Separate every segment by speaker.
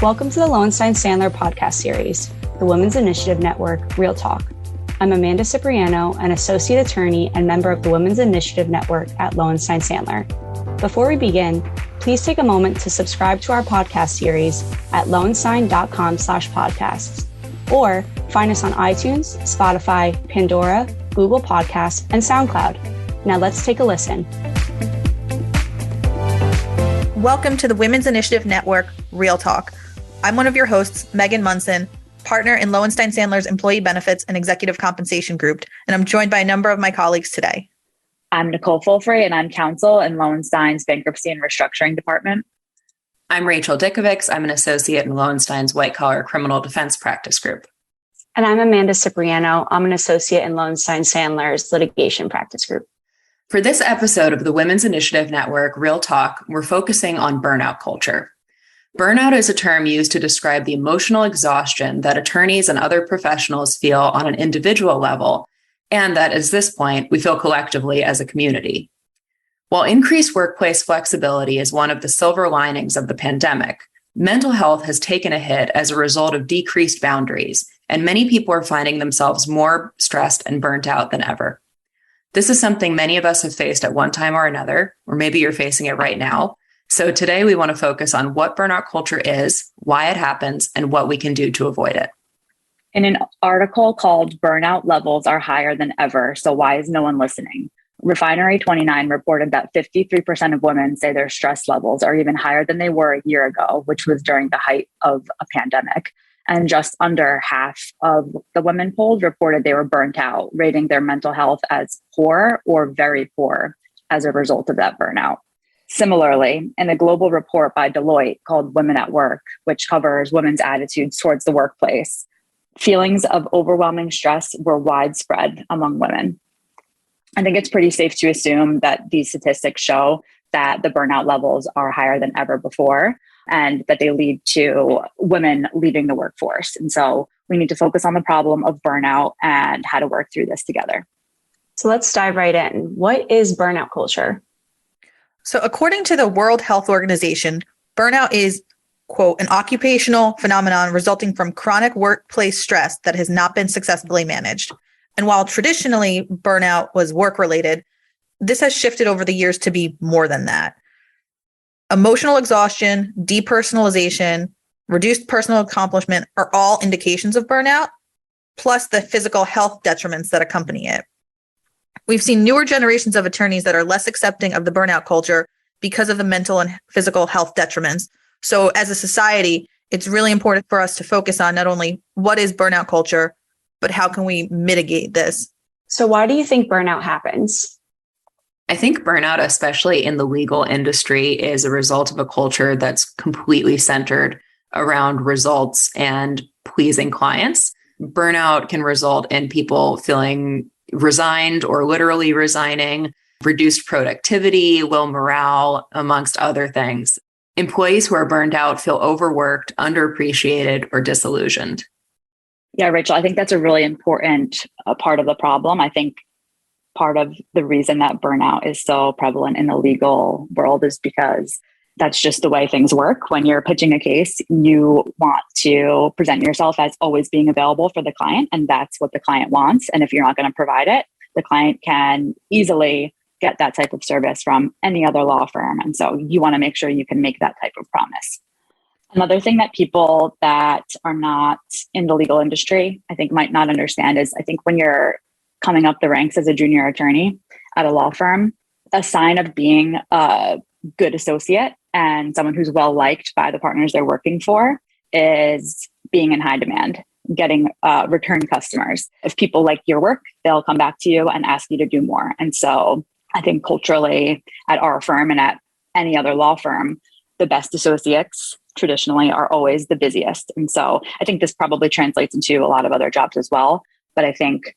Speaker 1: Welcome to the Lowenstein Sandler podcast series, the Women's Initiative Network, Real Talk. I'm Amanda Cipriano, an associate attorney and member of the Women's Initiative Network at Lowenstein Sandler. Before we begin, please take a moment to subscribe to our podcast series at lowenstein.com/podcasts, or find us on iTunes, Spotify, Pandora, Google Podcasts, and SoundCloud. Now let's take a listen.
Speaker 2: Welcome to the Women's Initiative Network, Real Talk. I'm one of your hosts, Megan Monson, partner in Lowenstein Sandler's Employee Benefits and Executive Compensation Group, and I'm joined by a number of my colleagues today.
Speaker 3: I'm Nicole Fulfree, and I'm Counsel in Lowenstein's Bankruptcy and Restructuring Department.
Speaker 4: I'm Nicole Dikovics. I'm an associate in Lowenstein's White Collar Criminal Defense Practice Group.
Speaker 1: And I'm Amanda Cipriano. I'm an associate in Lowenstein Sandler's Litigation Practice Group.
Speaker 4: For this episode of the Women's Initiative Network, Real Talk, we're focusing on burnout culture. Burnout is a term used to describe the emotional exhaustion that attorneys and other professionals feel on an individual level, and that at this point, we feel collectively as a community. While increased workplace flexibility is one of the silver linings of the pandemic, mental health has taken a hit as a result of decreased boundaries, and many people are finding themselves more stressed and burnt out than ever. This is something many of us have faced at one time or another, or maybe you're facing it right now. So today we want to focus on what burnout culture is, why it happens, and what we can do to avoid it.
Speaker 3: In an article called Burnout Levels Are Higher Than Ever, So Why Is No One Listening? Refinery29 reported that 53% of women say their stress levels are even higher than they were a year ago, which was during the height of a pandemic. And just under half of the women polled reported they were burnt out, rating their mental health as poor or very poor as a result of that burnout. Similarly, in a global report by Deloitte called Women at Work, which covers women's attitudes towards the workplace, feelings of overwhelming stress were widespread among women. I think it's pretty safe to assume that these statistics show that the burnout levels are higher than ever before, and that they lead to women leaving the workforce. And so we need to focus on the problem of burnout and how to work through this together.
Speaker 1: So let's dive right in. What is burnout culture?
Speaker 2: So according to the World Health Organization, burnout is, quote, an occupational phenomenon resulting from chronic workplace stress that has not been successfully managed. And while traditionally burnout was work-related, this has shifted over the years to be more than that. Emotional exhaustion, depersonalization, reduced personal accomplishment are all indications of burnout, plus the physical health detriments that accompany it. We've seen newer generations of attorneys that are less accepting of the burnout culture because of the mental and physical health detriments. So as a society, it's really important for us to focus on not only what is burnout culture, but how can we mitigate this?
Speaker 1: So why do you think burnout happens?
Speaker 4: I think burnout, especially in the legal industry, is a result of a culture that's completely centered around results and pleasing clients. Burnout can result in people feeling resigned or literally resigning, reduced productivity, low morale, amongst other things. Employees who are burned out feel overworked, underappreciated, or disillusioned.
Speaker 3: Yeah, Rachel, I think that's a really important part of the problem. I think part of the reason that burnout is so prevalent in the legal world is because that's just the way things work. When you're pitching a case, you want to present yourself as always being available for the client, and that's what the client wants. And if you're not going to provide it, the client can easily get that type of service from any other law firm. And so you want to make sure you can make that type of promise. Another thing that people that are not in the legal industry, I think, might not understand is, I think when you're coming up the ranks as a junior attorney at a law firm, a sign of being a good associate and someone who's well liked by the partners they're working for is being in high demand, getting return customers. If people like your work, they'll come back to you and ask you to do more. And so I think culturally at our firm and at any other law firm, the best associates traditionally are always the busiest. And so I think this probably translates into a lot of other jobs as well. But I think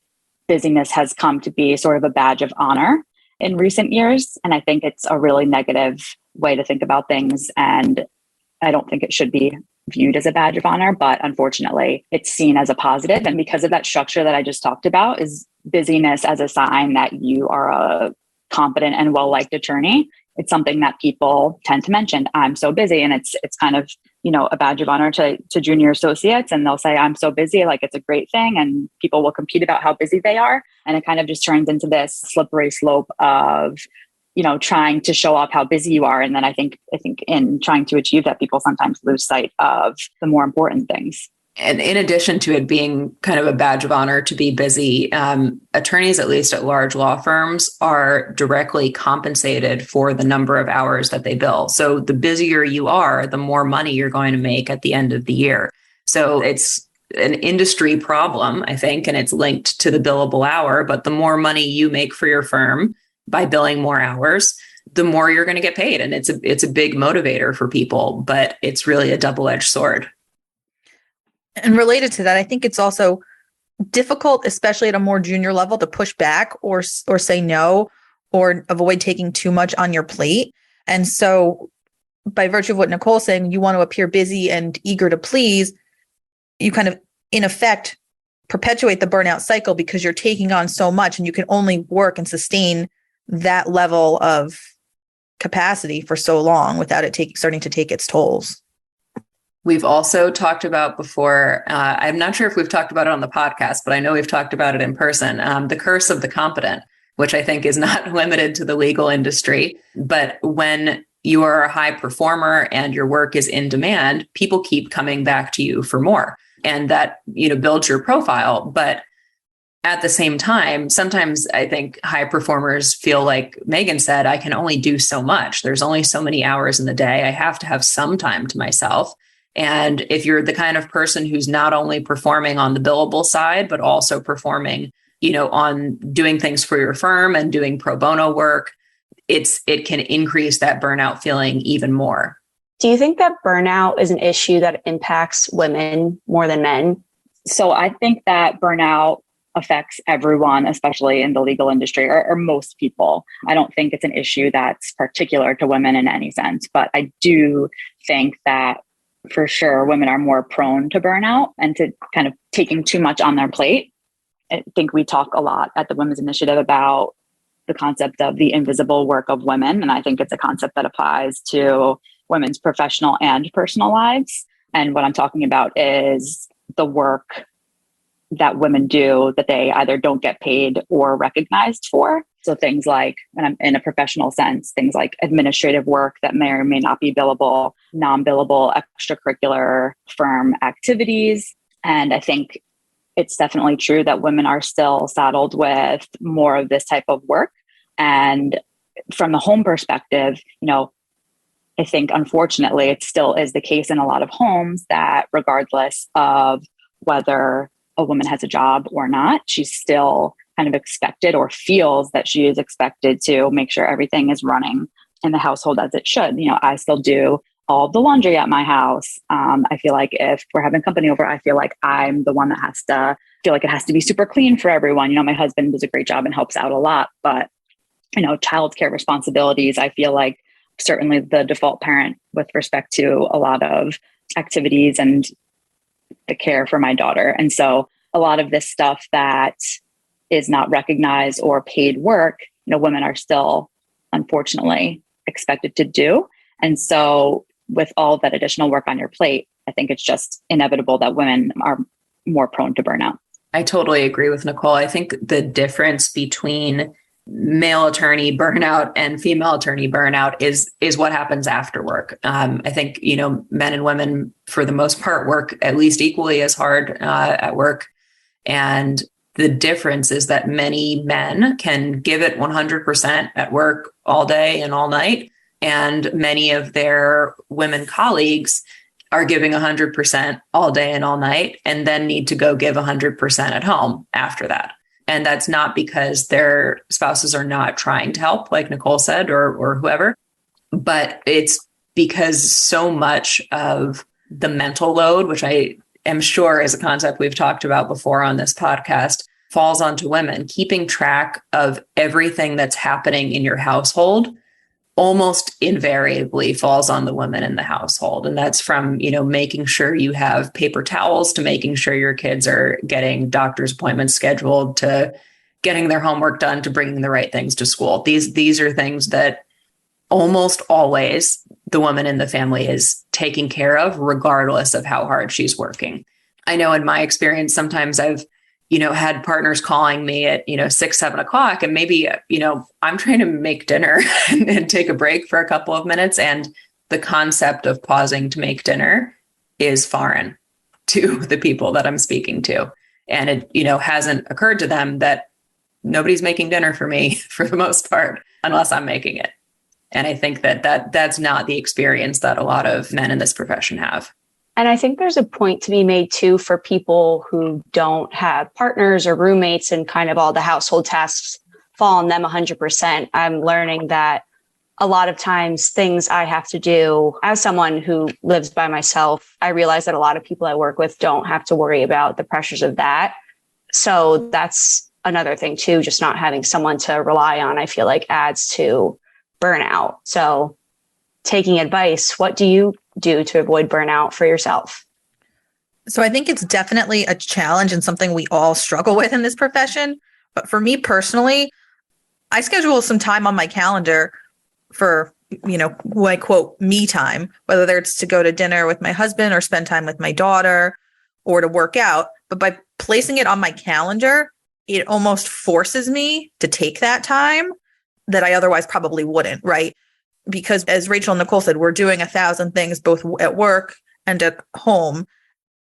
Speaker 3: busyness has come to be sort of a badge of honor in recent years. And I think it's a really negative way to think about things. And I don't think it should be viewed as a badge of honor, but unfortunately it's seen as a positive. And because of that structure that I just talked about, is busyness as a sign that you are a competent and well-liked attorney. It's something that people tend to mention. I'm so busy. And it's kind of, a badge of honor to junior associates, and they'll say, I'm so busy, like it's a great thing. And people will compete about how busy they are. And it kind of just turns into this slippery slope of, trying to show off how busy you are. And then I think in trying to achieve that, people sometimes lose sight of the more important things.
Speaker 4: And in addition to it being kind of a badge of honor to be busy, attorneys, at least at large law firms, are directly compensated for the number of hours that they bill. So the busier you are, the more money you're going to make at the end of the year. So it's an industry problem, I think, and it's linked to the billable hour. But the more money you make for your firm by billing more hours, the more you're going to get paid. And it's a big motivator for people, but it's really a double-edged sword.
Speaker 2: And related to that, I think it's also difficult, especially at a more junior level, to push back or say no, or avoid taking too much on your plate. And so by virtue of what Nicole's saying, you want to appear busy and eager to please, you kind of, in effect, perpetuate the burnout cycle because you're taking on so much and you can only work and sustain that level of capacity for so long without it starting to take its tolls.
Speaker 4: We've also talked about before, I'm not sure if we've talked about it on the podcast, but I know we've talked about it in person, the curse of the competent, which I think is not limited to the legal industry. But when you are a high performer and your work is in demand, people keep coming back to you for more. And that, builds your profile. But at the same time, sometimes I think high performers feel like Megan said, I can only do so much. There's only so many hours in the day. I have to have some time to myself. And if you're the kind of person who's not only performing on the billable side, but also performing, on doing things for your firm and doing pro bono work, it can increase that burnout feeling even more.
Speaker 1: Do you think that burnout is an issue that impacts women more than men?
Speaker 3: So I think that burnout affects everyone, especially in the legal industry, or most people. I don't think it's an issue that's particular to women in any sense, but I do think that for sure, women are more prone to burnout and to kind of taking too much on their plate. I think we talk a lot at the Women's Initiative about the concept of the invisible work of women. And I think it's a concept that applies to women's professional and personal lives. And what I'm talking about is the work that women do that they either don't get paid or recognized for. So things like, and I'm in a professional sense, things like administrative work that may or may not be billable, non-billable extracurricular firm activities. And I think it's definitely true that women are still saddled with more of this type of work. And from the home perspective, I think unfortunately it still is the case in a lot of homes that regardless of whether a woman has a job or not, she's still kind of expected or feels that she is expected to make sure everything is running in the household as it should. I still do all of the laundry at my house. I feel like if we're having company over, I feel like I'm the one that has to feel like it has to be super clean for everyone. My husband does a great job and helps out a lot, but childcare responsibilities, I feel like certainly the default parent with respect to a lot of activities and the care for my daughter. And so a lot of this stuff that is not recognized or paid work, women are still, unfortunately, expected to do. And so with all of that additional work on your plate, I think it's just inevitable that women are more prone to burnout.
Speaker 4: I totally agree with Nicole. I think the difference between male attorney burnout and female attorney burnout is what happens after work. I think, men and women, for the most part, work at least equally as hard at work. And the difference is that many men can give it 100% at work all day and all night. And many of their women colleagues are giving 100% all day and all night, and then need to go give 100% at home after that. And that's not because their spouses are not trying to help, like Nicole said, or whoever, but it's because so much of the mental load, which I am sure is a concept we've talked about before on this podcast, falls onto women. Keeping track of everything that's happening in your household almost invariably falls on the women in the household. And that's from, making sure you have paper towels, to making sure your kids are getting doctor's appointments scheduled, to getting their homework done, to bringing the right things to school. These are things that almost always the woman in the family is taken care of, regardless of how hard she's working. I know in my experience, sometimes I've, had partners calling me at, 6, 7 o'clock, and maybe, I'm trying to make dinner and take a break for a couple of minutes. And the concept of pausing to make dinner is foreign to the people that I'm speaking to. And it, hasn't occurred to them that nobody's making dinner for me for the most part, unless I'm making it. And I think that's not the experience that a lot of men in this profession have.
Speaker 1: And I think there's a point to be made too for people who don't have partners or roommates and kind of all the household tasks fall on them 100%. I'm learning that a lot of times things I have to do as someone who lives by myself, I realize that a lot of people I work with don't have to worry about the pressures of that. So that's another thing too, just not having someone to rely on, I feel like adds to burnout. So taking advice, what do you do to avoid burnout for yourself?
Speaker 2: So I think it's definitely a challenge and something we all struggle with in this profession. But for me personally, I schedule some time on my calendar for, what I quote me time, whether it's to go to dinner with my husband or spend time with my daughter or to work out. But by placing it on my calendar, it almost forces me to take that time that I otherwise probably wouldn't, right? Because as Rachel and Nicole said, we're doing 1,000 things both at work and at home.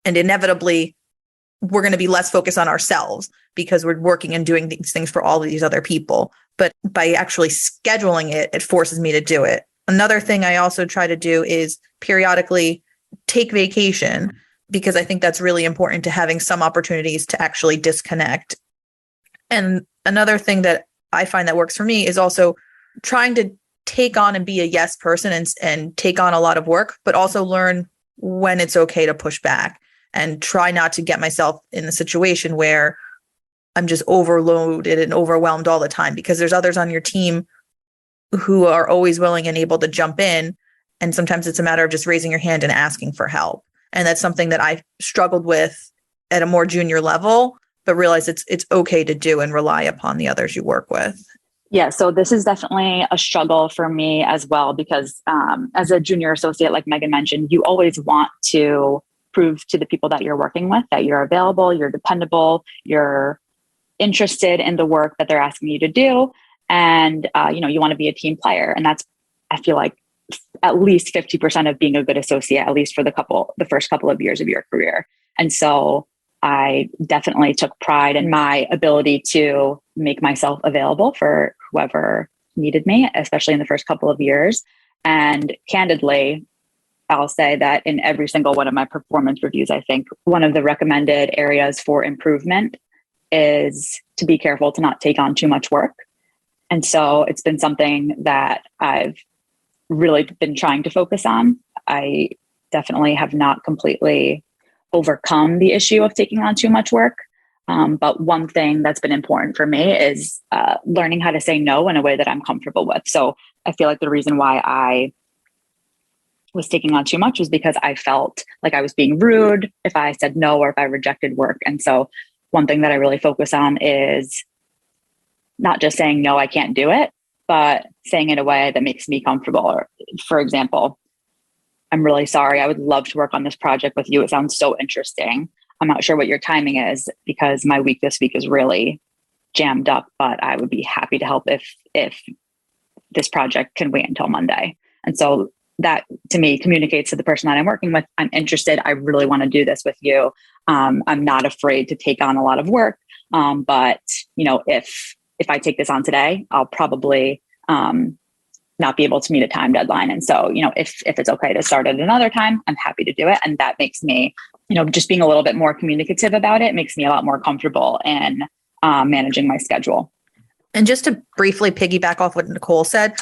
Speaker 2: And inevitably, we're going to be less focused on ourselves because we're working and doing these things for all of these other people. But by actually scheduling it, it forces me to do it. Another thing I also try to do is periodically take vacation, because I think that's really important to having some opportunities to actually disconnect. And another thing that I find that works for me is also trying to take on and be a yes person and take on a lot of work, but also learn when it's okay to push back and try not to get myself in the situation where I'm just overloaded and overwhelmed all the time, because there's others on your team who are always willing and able to jump in. And sometimes it's a matter of just raising your hand and asking for help. And that's something that I struggled with at a more junior level, but realize it's okay to do and rely upon the others you work with.
Speaker 3: Yeah, so this is definitely a struggle for me as well, because as a junior associate, like Megan mentioned, you always want to prove to the people that you're working with that you're available, you're dependable, you're interested in the work that they're asking you to do. And, you want to be a team player. And that's, I feel like, at least 50% of being a good associate, at least for the first couple of years of your career. And so I definitely took pride in my ability to make myself available for whoever needed me, especially in the first couple of years. And candidly, I'll say that in every single one of my performance reviews, I think one of the recommended areas for improvement is to be careful to not take on too much work. And so it's been something that I've really been trying to focus on. I definitely have not completely overcome the issue of taking on too much work. But one thing that's been important for me is learning how to say no in a way that I'm comfortable with. So I feel like the reason why I was taking on too much was because I felt like I was being rude if I said no or if I rejected work. And so one thing that I really focus on is not just saying, no, I can't do it, but saying it in a way that makes me comfortable. Or, for example, I'm really sorry. I would love to work on this project with you. It sounds so interesting. I'm not sure what your timing is because my week this week is really jammed up, but I would be happy to help if this project can wait until Monday. And so that to me communicates to the person that I'm working with, I'm interested. I really want to do this with you. I'm not afraid to take on a lot of work. But if I take this on today, I'll probably not be able to meet a time deadline. And so, if it's okay to start at another time, I'm happy to do it. And that makes me, just being a little bit more communicative about it makes me a lot more comfortable in managing my schedule.
Speaker 2: And just to briefly piggyback off what Nicole said,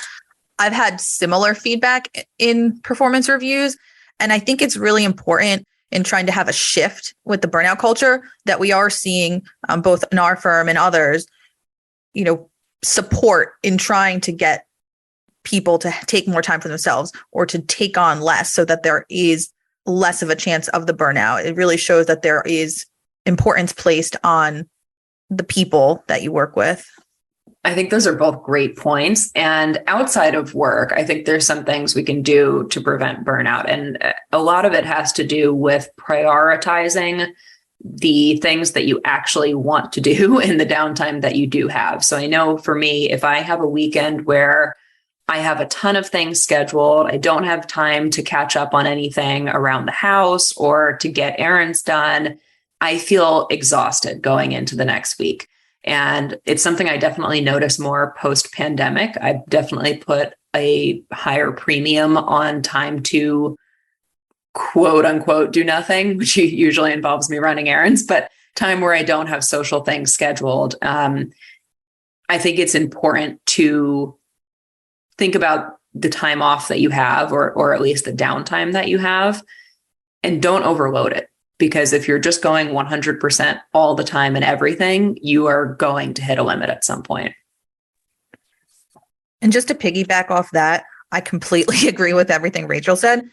Speaker 2: I've had similar feedback in performance reviews. And I think it's really important in trying to have a shift with the burnout culture that we are seeing both in our firm and others, support in trying to get people to take more time for themselves or to take on less so that there is less of a chance of the burnout. It really shows that there is importance placed on the people that you work with.
Speaker 4: I think those are both great points. And outside of work, I think there's some things we can do to prevent burnout. And a lot of it has to do with prioritizing the things that you actually want to do in the downtime that you do have. So I know for me, if I have a weekend where I have a ton of things scheduled, I don't have time to catch up on anything around the house or to get errands done, I feel exhausted going into the next week. And it's something I definitely notice more post-pandemic. I've definitely put a higher premium on time to quote unquote do nothing, which usually involves me running errands, but time where I don't have social things scheduled. I think it's important to think about the time off that you have, or at least the downtime that you have, and don't overload it. Because if you're just going 100% all the time and everything, you are going to hit a limit at some point.
Speaker 2: And just to piggyback off that, I completely agree with everything Rachel said.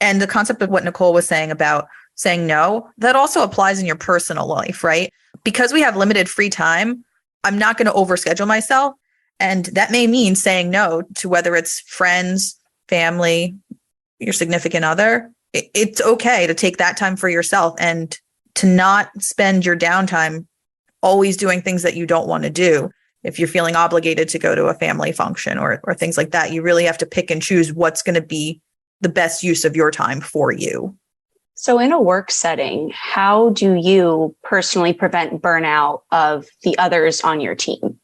Speaker 2: And the concept of what Nicole was saying about saying no, that also applies in your personal life, right? Because we have limited free time, I'm not going to overschedule myself. And that may mean saying no to whether it's friends, family, your significant other. It's okay to take that time for yourself and to not spend your downtime always doing things that you don't want to do. If you're feeling obligated to go to a family function or things like that, you really have to pick and choose what's going to be the best use of your time for you.
Speaker 1: So in a work setting, how do you personally prevent burnout of the others on your team?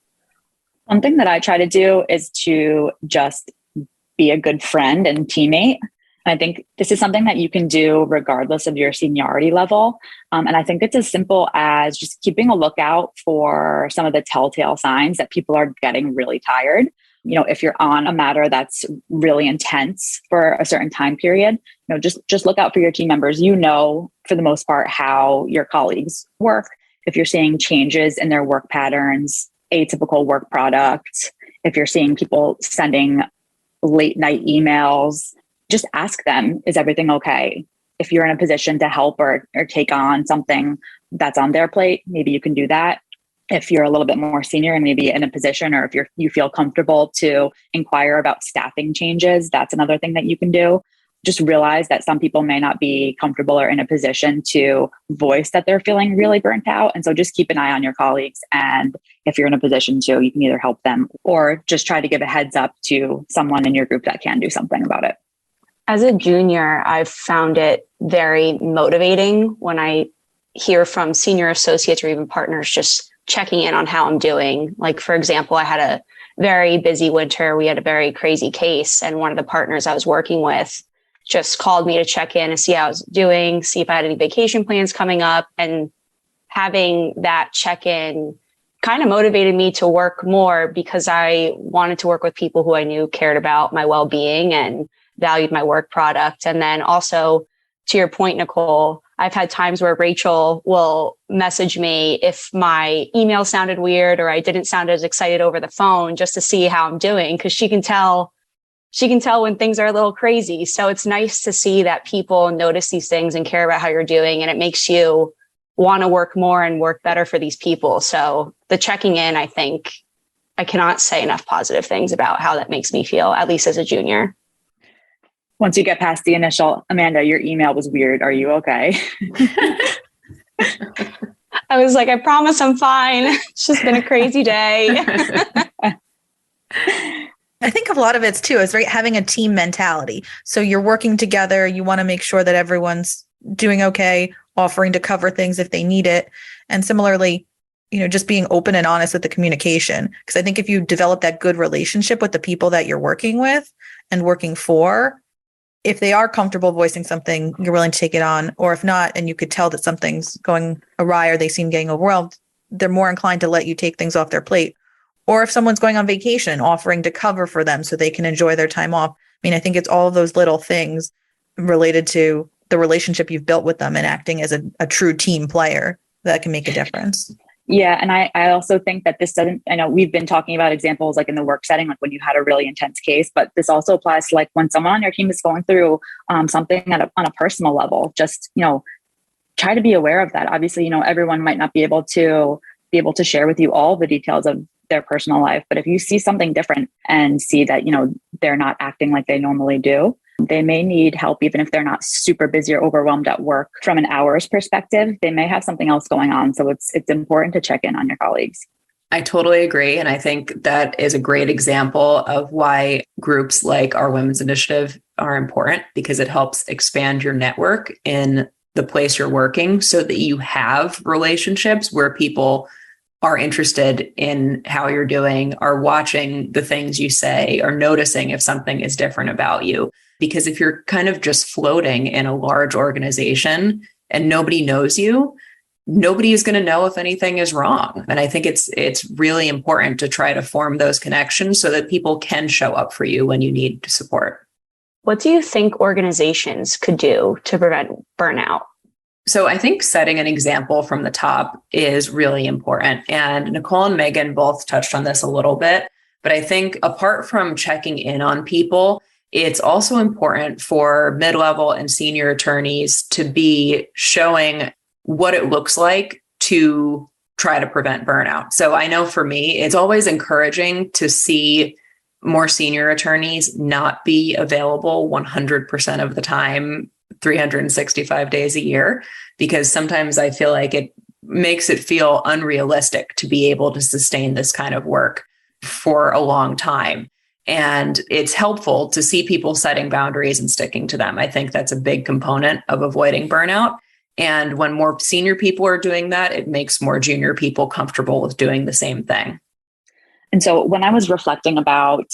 Speaker 3: One thing that I try to do is to just be a good friend and teammate. I think this is something that you can do regardless of your seniority level. And I think it's as simple as just keeping a lookout for some of the telltale signs that people are getting really tired. You know, if you're on a matter that's really intense for a certain time period, you know, just look out for your team members. You know, for the most part, how your colleagues work. If you're seeing changes in their work patterns, atypical work products, if you're seeing people sending late night emails, just ask them, is everything okay? If you're in a position to help or take on something that's on their plate, maybe you can do that. If you're a little bit more senior and maybe in a position, or if you feel comfortable to inquire about staffing changes, that's another thing that you can do. Just realize that some people may not be comfortable or in a position to voice that they're feeling really burnt out. And so just keep an eye on your colleagues. And if you're in a position to, you can either help them or just try to give a heads up to someone in your group that can do something about it.
Speaker 1: As a junior, I've found it very motivating when I hear from senior associates or even partners just checking in on how I'm doing. Like, for example, I had a very busy winter. We had a very crazy case, and one of the partners I was working with just called me to check in and see how I was doing, see if I had any vacation plans coming up. And having that check-in kind of motivated me to work more because I wanted to work with people who I knew cared about my well-being and valued my work product. And then also, to your point, Nicole, I've had times where Rachel will message me if my email sounded weird or I didn't sound as excited over the phone, just to see how I'm doing, because she can tell when things are a little crazy. So it's nice to see that people notice these things and care about how you're doing, and it makes you want to work more and work better for these people. So the checking in, I think I cannot say enough positive things about how that makes me feel, at least as a junior.
Speaker 3: Once you get past the initial, Amanda, your email was weird. Are you okay?
Speaker 1: I was like, I promise I'm fine. It's just been a crazy day.
Speaker 2: I think a lot of it's too is having a team mentality. So you're working together. You want to make sure that everyone's doing okay, offering to cover things if they need it. And similarly, you know, just being open and honest with the communication. Because I think if you develop that good relationship with the people that you're working with and working for, if they are comfortable voicing something, you're willing to take it on. Or if not, and you could tell that something's going awry or they seem getting overwhelmed, they're more inclined to let you take things off their plate. Or if someone's going on vacation, offering to cover for them so they can enjoy their time off. I mean, I think it's all of those little things related to the relationship you've built with them and acting as a true team player that can make a difference.
Speaker 3: Yeah. And I also think that this doesn't, I know we've been talking about examples like in the work setting, like when you had a really intense case, but this also applies to like when someone on your team is going through something on a personal level. Just, you know, try to be aware of that. Obviously, you know, everyone might not be able to share with you all the details of their personal life. But if you see something different and see that, they're not acting like they normally do, they may need help, even if they're not super busy or overwhelmed at work. From an hours perspective, they may have something else going on. So it's important to check in on your colleagues.
Speaker 4: I totally agree. And I think that is a great example of why groups like our Women's Initiative are important, because it helps expand your network in the place you're working so that you have relationships where people are interested in how you're doing, are watching the things you say, or noticing if something is different about you. Because if you're kind of just floating in a large organization and nobody knows you, nobody is going to know if anything is wrong. And I think it's really important to try to form those connections so that people can show up for you when you need support.
Speaker 1: What do you think organizations could do to prevent burnout?
Speaker 4: So I think setting an example from the top is really important. And Nicole and Megan both touched on this a little bit, but I think apart from checking in on people, it's also important for mid-level and senior attorneys to be showing what it looks like to try to prevent burnout. So I know for me, it's always encouraging to see more senior attorneys not be available 100% of the time, 365 days a year, because sometimes I feel like it makes it feel unrealistic to be able to sustain this kind of work for a long time. And it's helpful to see people setting boundaries and sticking to them. I think that's a big component of avoiding burnout. And when more senior people are doing that, it makes more junior people comfortable with doing the same thing.
Speaker 3: And so when I was reflecting about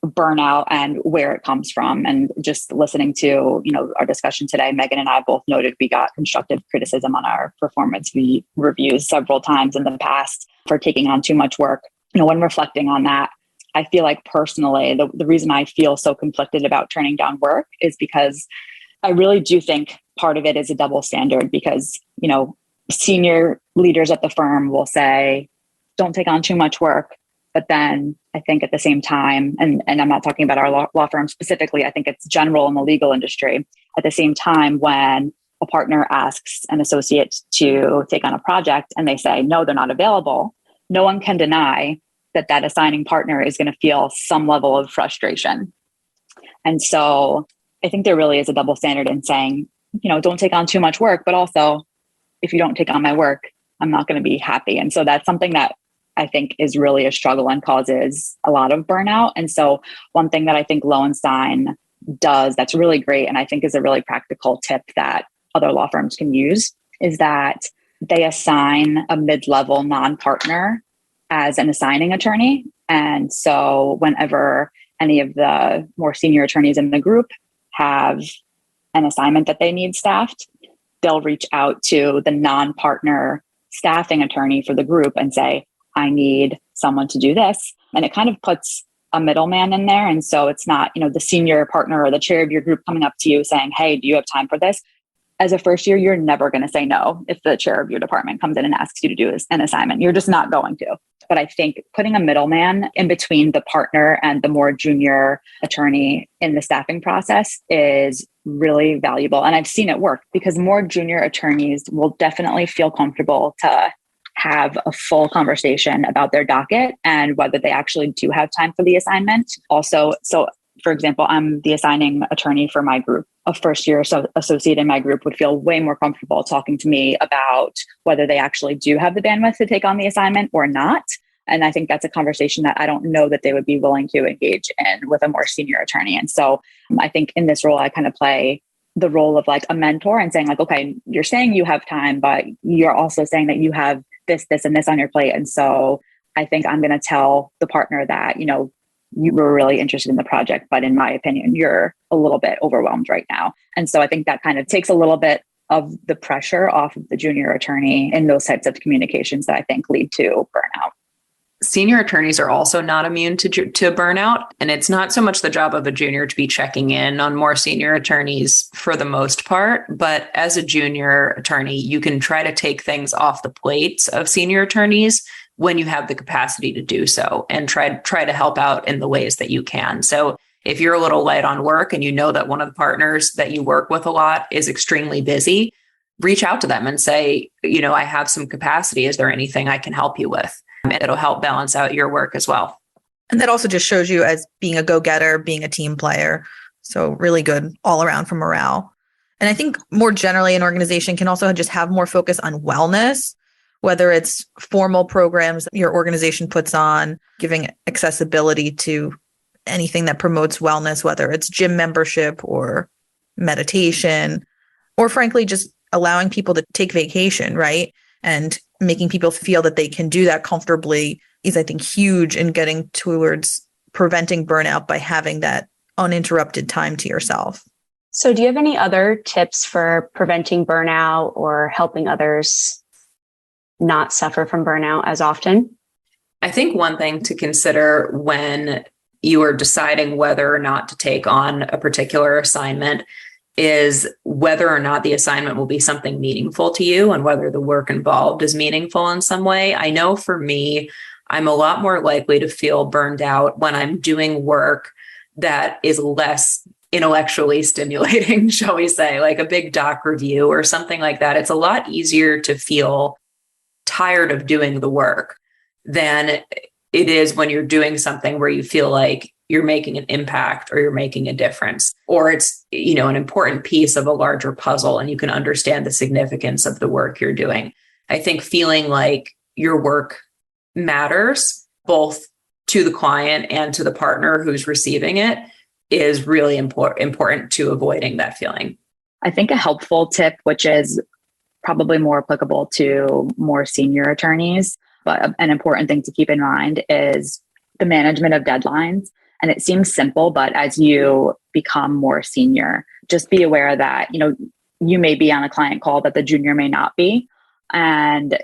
Speaker 3: burnout and where it comes from, and just listening to, our discussion today, Megan and I both noted we got constructive criticism on our performance reviews several times in the past for taking on too much work. When reflecting on that, I feel like personally, the reason I feel so conflicted about turning down work is because I really do think part of it is a double standard, because, senior leaders at the firm will say, don't take on too much work. But then I think at the same time, and I'm not talking about our law firm specifically, I think it's general in the legal industry. At the same time, when a partner asks an associate to take on a project and they say, no, they're not available, no one can deny that assigning partner is going to feel some level of frustration. And so I think there really is a double standard in saying, don't take on too much work, but also if you don't take on my work, I'm not going to be happy. And so that's something that I think is really a struggle and causes a lot of burnout. And so one thing that I think Lowenstein does that's really great, and I think is a really practical tip that other law firms can use, is that they assign a mid-level non-partner as an assigning attorney. And so whenever any of the more senior attorneys in the group have an assignment that they need staffed, they'll reach out to the non-partner staffing attorney for the group and say, I need someone to do this. And it kind of puts a middleman in there. And so it's not, the senior partner or the chair of your group coming up to you saying, hey, do you have time for this? As a first year, you're never going to say no if the chair of your department comes in and asks you to do an assignment. You're just not going to. But I think putting a middleman in between the partner and the more junior attorney in the staffing process is really valuable. And I've seen it work, because more junior attorneys will definitely feel comfortable to have a full conversation about their docket and whether they actually do have time for the assignment. Also, so for example, I'm the assigning attorney for my group. A first year associate in my group would feel way more comfortable talking to me about whether they actually do have the bandwidth to take on the assignment or not. And I think that's a conversation that I don't know that they would be willing to engage in with a more senior attorney. And so I think in this role, I kind of play the role of like a mentor and saying like, okay, you're saying you have time, but you're also saying that you have this, and this on your plate. And so I think I'm going to tell the partner that, you were really interested in the project, but in my opinion, you're a little bit overwhelmed right now. And so I think that kind of takes a little bit of the pressure off of the junior attorney in those types of communications that I think lead to burnout.
Speaker 4: Senior attorneys are also not immune to burnout. And it's not so much the job of a junior to be checking in on more senior attorneys for the most part. But as a junior attorney, you can try to take things off the plates of senior attorneys when you have the capacity to do so, and try to help out in the ways that you can. So if you're a little light on work and you know that one of the partners that you work with a lot is extremely busy, reach out to them and say, I have some capacity. Is there anything I can help you with? and it'll help balance out your work as well.
Speaker 2: And that also just shows you as being a go-getter, being a team player. So really good all around for morale. And I think more generally, an organization can also just have more focus on wellness, whether it's formal programs that your organization puts on, giving accessibility to anything that promotes wellness, whether it's gym membership or meditation, or frankly, just allowing people to take vacation, right? And making people feel that they can do that comfortably is, I think, huge in getting towards preventing burnout by having that uninterrupted time to yourself.
Speaker 1: So do you have any other tips for preventing burnout or helping others not suffer from burnout as often?
Speaker 4: I think one thing to consider when you are deciding whether or not to take on a particular assignment is whether or not the assignment will be something meaningful to you and whether the work involved is meaningful in some way. I know for me, I'm a lot more likely to feel burned out when I'm doing work that is less intellectually stimulating, shall we say, like a big doc review or something like that. It's a lot easier to feel tired of doing the work than it is when you're doing something where you feel like you're making an impact or you're making a difference, or it's, an important piece of a larger puzzle and you can understand the significance of the work you're doing. I think feeling like your work matters both to the client and to the partner who's receiving it is really important to avoiding that feeling.
Speaker 3: I think a helpful tip, which is probably more applicable to more senior attorneys, but an important thing to keep in mind is the management of deadlines. And it seems simple, but as you become more senior, just be aware that, you may be on a client call that the junior may not be. And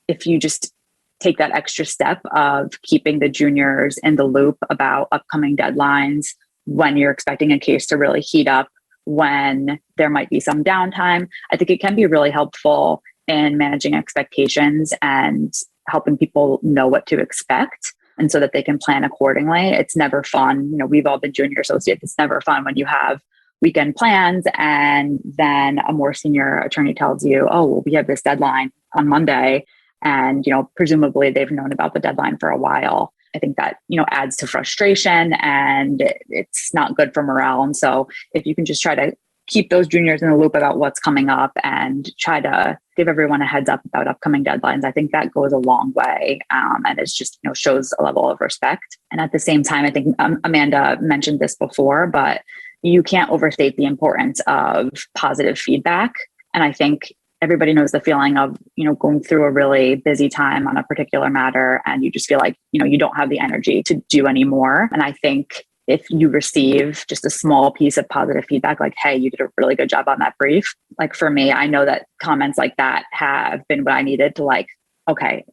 Speaker 3: if you just take that extra step of keeping the juniors in the loop about upcoming deadlines, when you're expecting a case to really heat up, when there might be some downtime, I think it can be really helpful in managing expectations and helping people know what to expect, and so that they can plan accordingly. It's never fun. We've all been junior associates. It's never fun when you have weekend plans and then a more senior attorney tells you, oh, well, we have this deadline on Monday. And, presumably they've known about the deadline for a while. I think that, adds to frustration and it's not good for morale. And so if you can just try to keep those juniors in the loop about what's coming up and try to give everyone a heads up about upcoming deadlines, I think that goes a long way. And it's just, shows a level of respect. And at the same time, I think Amanda mentioned this before, but you can't overstate the importance of positive feedback. And I think everybody knows the feeling of, going through a really busy time on a particular matter and you just feel like, you don't have the energy to do anymore. And I think if you receive just a small piece of positive feedback, like, hey, you did a really good job on that brief. Like for me, I know that comments like that have been what I needed to okay,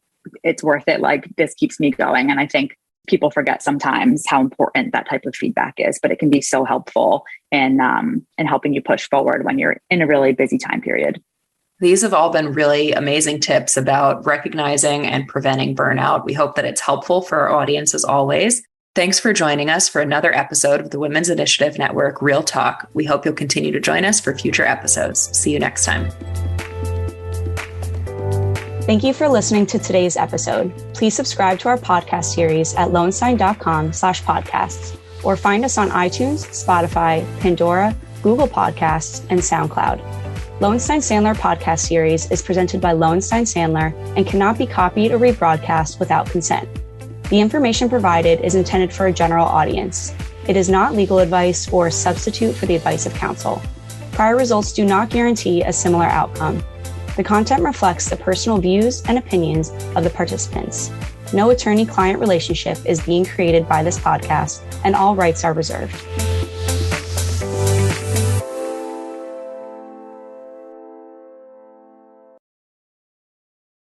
Speaker 3: it's worth it. Like this keeps me going. And I think people forget sometimes how important that type of feedback is, but it can be so helpful in helping you push forward when you're in a really busy time period.
Speaker 4: These have all been really amazing tips about recognizing and preventing burnout. We hope that it's helpful for our audience as always. Thanks for joining us for another episode of the Women's Initiative Network Real Talk. We hope you'll continue to join us for future episodes. See you next time.
Speaker 1: Thank you for listening to today's episode. Please subscribe to our podcast series at lowenstein.com/podcasts or find us on iTunes, Spotify, Pandora, Google Podcasts, and SoundCloud. Lowenstein Sandler podcast series is presented by Lowenstein Sandler and cannot be copied or rebroadcast without consent. The information provided is intended for a general audience. It is not legal advice or a substitute for the advice of counsel. Prior results do not guarantee a similar outcome. The content reflects the personal views and opinions of the participants. No attorney-client relationship is being created by this podcast, and all rights are reserved.